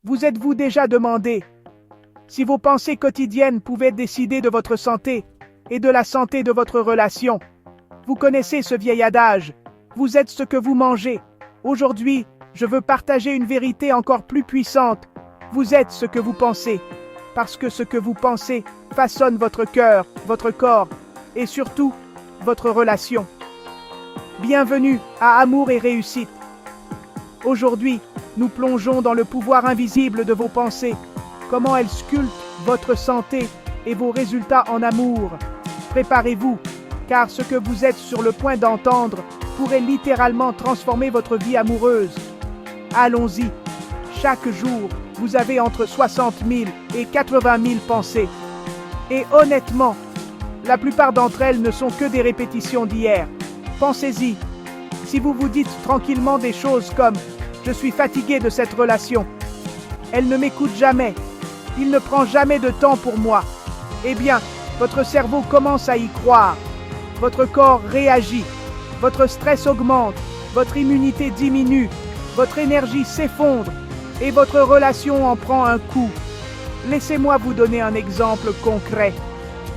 Vous êtes-vous déjà demandé si vos pensées quotidiennes pouvaient décider de votre santé et de la santé de votre relation? Vous connaissez ce vieil adage, vous êtes ce que vous mangez. Aujourd'hui, je veux partager une vérité encore plus puissante. Vous êtes ce que vous pensez, parce que ce que vous pensez façonne votre cœur, votre corps et surtout votre relation. Bienvenue à Amour et Réussite. Aujourd'hui, nous plongeons dans le pouvoir invisible de vos pensées, comment elles sculptent votre santé et vos résultats en amour. Préparez-vous, car ce que vous êtes sur le point d'entendre pourrait littéralement transformer votre vie amoureuse. Allons-y. Chaque jour, vous avez entre 60 000 et 80 000 pensées. Et honnêtement, la plupart d'entre elles ne sont que des répétitions d'hier. Pensez-y. Si vous vous dites tranquillement des choses comme « Je suis fatigué de cette relation. Elle ne m'écoute jamais. Il ne prend jamais de temps pour moi. » Eh bien, votre cerveau commence à y croire. Votre corps réagit. Votre stress augmente. Votre immunité diminue. Votre énergie s'effondre. Et votre relation en prend un coup. Laissez-moi vous donner un exemple concret.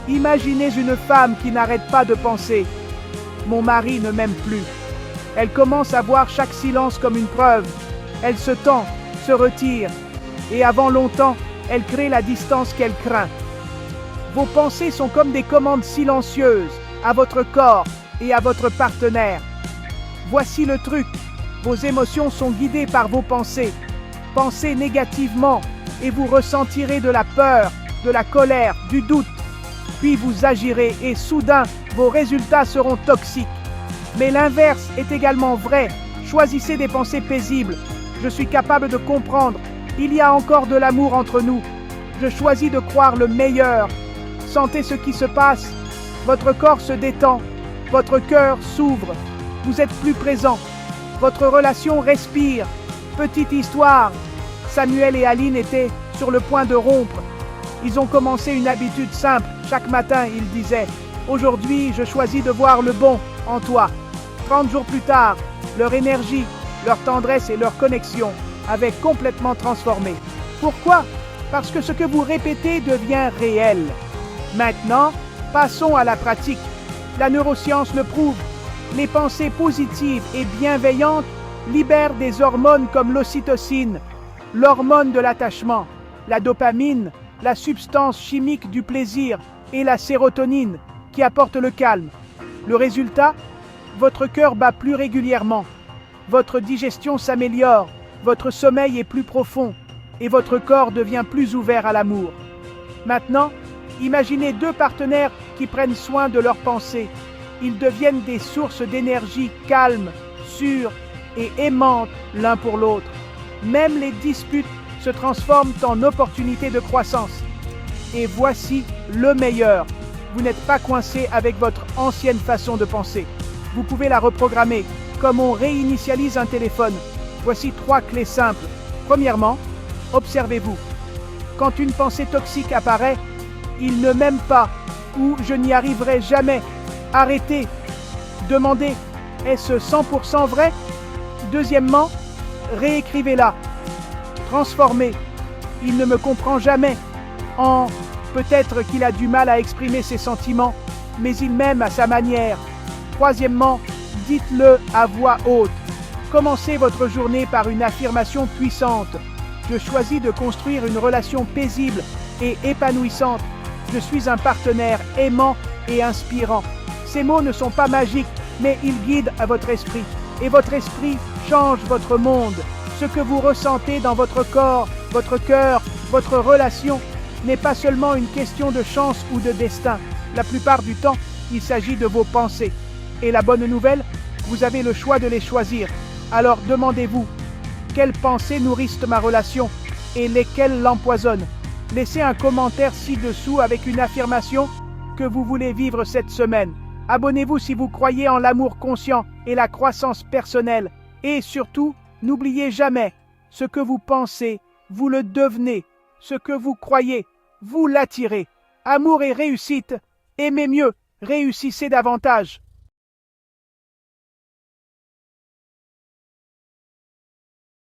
Imaginez une femme qui n'arrête pas de penser « Mon mari ne m'aime plus ». Elle commence à voir chaque silence comme une preuve. Elle se tend, se retire, et avant longtemps, elle crée la distance qu'elle craint. Vos pensées sont comme des commandes silencieuses à votre corps et à votre partenaire. Voici le truc, vos émotions sont guidées par vos pensées. Pensez négativement et vous ressentirez de la peur, de la colère, du doute. Puis vous agirez et soudain, vos résultats seront toxiques. Mais l'inverse est également vrai. Choisissez des pensées paisibles. Je suis capable de comprendre. Il y a encore de l'amour entre nous. Je choisis de croire le meilleur. Sentez ce qui se passe. Votre corps se détend. Votre cœur s'ouvre. Vous êtes plus présent. Votre relation respire. Petite histoire. Samuel et Aline étaient sur le point de rompre. Ils ont commencé une habitude simple. Chaque matin, ils disaient « Aujourd'hui, je choisis de voir le bon en toi ». 30 jours plus tard, leur énergie, leur tendresse et leur connexion avaient complètement transformé. Pourquoi? Parce que ce que vous répétez devient réel. Maintenant, passons à la pratique. La neuroscience le prouve. Les pensées positives et bienveillantes libèrent des hormones comme l'ocytocine, l'hormone de l'attachement, la dopamine, la substance chimique du plaisir et la sérotonine qui apporte le calme. Le résultat? Votre cœur bat plus régulièrement, votre digestion s'améliore, votre sommeil est plus profond et votre corps devient plus ouvert à l'amour. Maintenant, imaginez deux partenaires qui prennent soin de leurs pensées. Ils deviennent des sources d'énergie calmes, sûres et aimantes l'un pour l'autre. Même les disputes se transforment en opportunités de croissance. Et voici le meilleur. Vous n'êtes pas coincé avec votre ancienne façon de penser. Vous pouvez la reprogrammer, comme on réinitialise un téléphone. Voici 3 clés simples. Premièrement, observez-vous. Quand une pensée toxique apparaît, il ne m'aime pas ou je n'y arriverai jamais. Arrêtez. Demandez, est-ce 100% vrai? Deuxièmement, réécrivez-la. Transformez. Il ne me comprend jamais. En peut-être qu'il a du mal à exprimer ses sentiments, mais il m'aime à sa manière. Troisièmement, dites-le à voix haute. Commencez votre journée par une affirmation puissante. Je choisis de construire une relation paisible et épanouissante. Je suis un partenaire aimant et inspirant. Ces mots ne sont pas magiques, mais ils guident à votre esprit. Et votre esprit change votre monde. Ce que vous ressentez dans votre corps, votre cœur, votre relation n'est pas seulement une question de chance ou de destin. La plupart du temps, il s'agit de vos pensées. Et la bonne nouvelle, vous avez le choix de les choisir. Alors demandez-vous, quelles pensées nourrissent ma relation et lesquelles l'empoisonnent? Laissez un commentaire ci-dessous avec une affirmation que vous voulez vivre cette semaine. Abonnez-vous si vous croyez en l'amour conscient et la croissance personnelle. Et surtout, n'oubliez jamais, ce que vous pensez, vous le devenez. Ce que vous croyez, vous l'attirez. Amour et réussite, aimez mieux, réussissez davantage.